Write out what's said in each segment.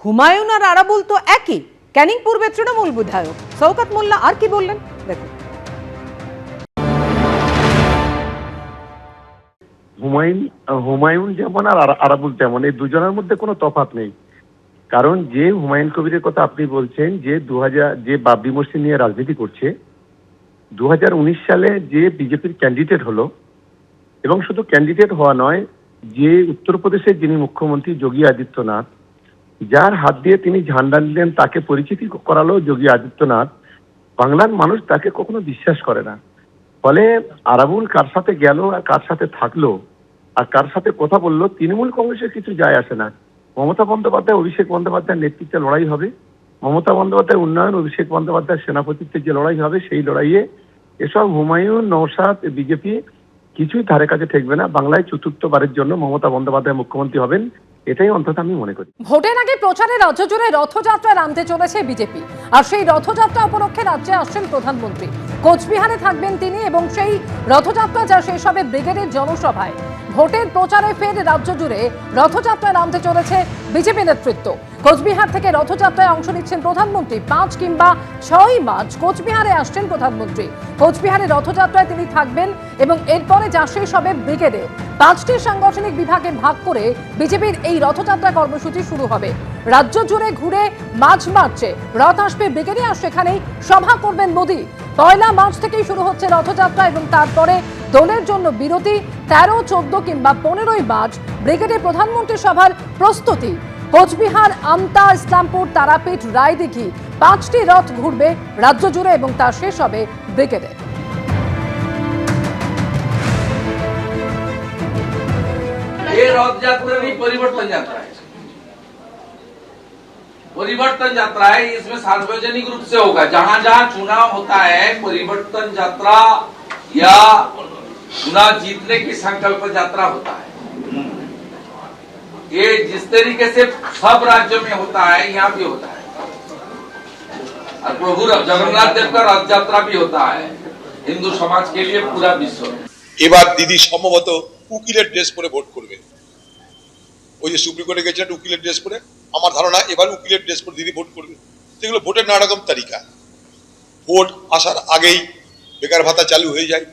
হুমায়ুন আর আরাবুল তো একই। ক্যানিং পূর্বের তৃণমূল বিধায়ক শওকত মোল্লা আর কি বললেন দেখুন। হুমায়ুন যেমন আর আরাবুল তেমন, এই দুজনের মধ্যে কোনো তফাৎ নেই। কারণ যে হুমায়ুন কবিরের কথা আপনি বলছেন, যে বাবরি মসজিদ নিয়ে রাজনীতি করছে, 2019 সালে যে বিজেপির ক্যান্ডিডেট হলো, এবং শুধু ক্যান্ডিডেট হওয়া নয়, যে উত্তরপ্রদেশের যিনি মুখ্যমন্ত্রী যোগী আদিত্যনাথ, যার হাত দিয়ে তিনি ঝান্ডা নিলেন, তাকে পরিচিতি করালো যোগী আদিত্যনাথ, বাংলার মানুষ তাকে কখনো বিশ্বাস করে না। ফলে আরাবুল কার সাথে গেল আর কার সাথে থাকলো আর কার সাথে কথা বললো, তৃণমূল কংগ্রেসের কিছু যায় আসে না। মমতা বন্দ্যোপাধ্যায় অভিষেক বন্দ্যোপাধ্যায়ের নেতৃত্বে লড়াই হবে, মমতা বন্দ্যোপাধ্যায় উন্নয়ন, অভিষেক বন্দ্যোপাধ্যায় সেনাপতিত্বের যে লড়াই হবে, সেই লড়াইয়ে এসব হুমায়ুন, নওশাদ, বিজেপি কিছুই ধারে কাছে ঠেকবে না। বাংলায় চতুর্থবারের জন্য মমতা বন্দ্যোপাধ্যায় মুখ্যমন্ত্রী হবেন, এটাই অন্তত আমি মনে করি। ভোটের আগে প্রচারে রাজ্য জুড়ে রথযাত্রা নামতে চলেছে বিজেপি, আর সেই রথযাত্রা উপলক্ষে রাজ্যে আসছেন প্রধানমন্ত্রী। কোচবিহারে থাকবেন তিনি এবং সেই রথযাত্রা যা শেষ হবে ব্রিগেডের জনসভায়। ভোটের প্রচারে ফের রাজ্য জুড়ে রথযাত্রায় নামতে চলেছে বিজেপি নেতৃত্ব। কোচবিহার থেকে রথযাত্রায় অংশ নিচ্ছেন প্রধানমন্ত্রী। 5 কিংবা 6 মার্চ কোচবিহারে আসছেন প্রধানমন্ত্রী। কোচবিহারে রথযাত্রায় তিনি থাকবেন এবং এরপরে যা শেষ হবে ব্রিগেডে। 5টি সাংগঠনিক বিভাগে ভাগ করে বিজেপির এই রথযাত্রা কর্মসূচি শুরু হবে। রাজ্য জুড়ে ঘুরে মাঝ মার্চে রথ আসবে ব্রিগেডে, আর সেখানেই সভা করবেন মোদী। 1 মার্চ থেকেই শুরু হচ্ছে রথযাত্রা এবং তারপরে দলের জন্য বিরতি। 13, 14 কিংবা 15ই মার্চ ব্রিগেডে প্রধানমন্ত্রী সভার প্রস্তুতি। কোচবিহার, আমতা, ইসলামপুর, তারাপীঠ, রায়দিঘি 5টি রথ ঘুরবে রাজ্য জুড়ে এবং তা শেষ হবে ব্রিগেডে। ये रथ यात्रा नहीं, परिवर्तन यात्रा है। परिवर्तन यात्रा है, इसमें सार्वजनिक रूप से होगा। जहां जहां चुनाव होता है, परिवर्तन यात्रा या चुनाव जीतने की संकल्प यात्रा होता है। ये जिस तरीके से सब राज्यों में होता है, यहाँ भी होता है। और प्रभु जगन्नाथ देव का रथ यात्रा भी होता है हिंदू समाज के लिए पूरा विश्व में। এবার দিদি সম্ভবত উকিলের ড্রেস পরে ভোট করবে। ওই যে সুপ্রিম কোর্টে গেছিলেন উকিলের ড্রেস পরে, আমার ধারণা এবার উকিলের ড্রেস পরে দিদি ভোট করবে। সেগুলো ভোটের নানা রকম তালিকা। ভোট আসার আগেই বেকার ভাতা চালু হয়ে যায়,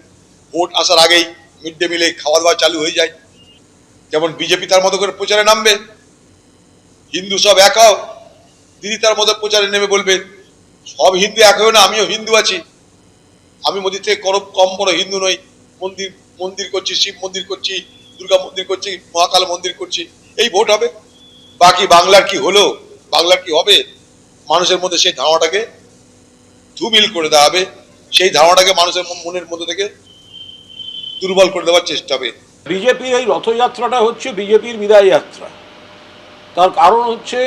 ভোট আসার আগেই মিড ডে মিলে খাওয়া দাওয়া চালু হয়ে যায়। যেমন বিজেপি তার মতো করে প্রচারে নামবে, হিন্দু সব এক হও, দিদি তার মতো প্রচারে নেমে বলবে সব হিন্দু এক হয়েও না, আমিও হিন্দু আছি, আমি মোদির থেকে কম বড় হিন্দু নই, মন্দির করছি, শিব মন্দির করছি, দুর্গা মন্দির করছি, মহাকাল মন্দির করছি। এই ভোট হবে। বাকি বাংলার কি হলো, বাংলার কি হবে, মানুষের মধ্যে সেই ধারণাটাকে ধুমিল করে দেওয়া হবে। সেই ধারণাটাকে মানুষের মনের মধ্যে থেকে দুর্বল করে দেওয়ার চেষ্টা হবে। বিজেপির এই রথযাত্রাটা হচ্ছে বিজেপির বিদায় যাত্রা। তার কারণ হচ্ছে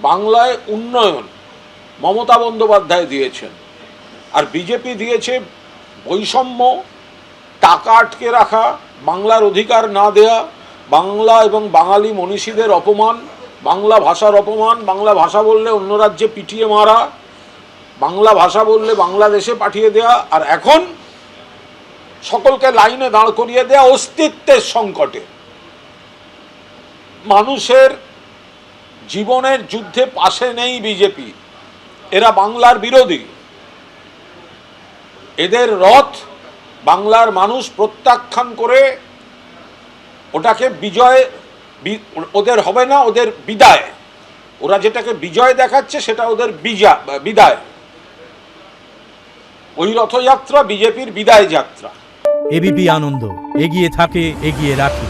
বাংলায় উন্নয়ন মমতা বন্দ্যোপাধ্যায় দিয়েছেন, আর বিজেপি দিয়েছে বৈষম্য, টাকা আটকে রাখা, বাংলার অধিকার না দেয়া, বাংলা এবং বাঙালি মনীষীদের অপমান, বাংলা ভাষার অপমান, বাংলা ভাষা বললে অন্য রাজ্যে পিটিয়ে মারা, বাংলা ভাষা বললে বাংলাদেশে পাঠিয়ে দেয়া, আর এখন সকলকে লাইনে দাঁড় করিয়ে দেয়া অস্তিত্বের সংকটে। মানুষের জীবনের যুদ্ধে পাশে নেই বিজেপি, এরা বাংলার বিরোধী। এদের রথ বাংলার মানুষ প্রত্যাখ্যান করে ওটাকে বিজয়, ওদের হবে না, ওদের বিদায়। ওরা যেটাকে বিজয় দেখাচ্ছে সেটা ওদের বিদায়। ওই রথযাত্রা বিজেপির বিদায় যাত্রা। এবিপি আনন্দ, এগিয়ে থাকে, এগিয়ে রাখে।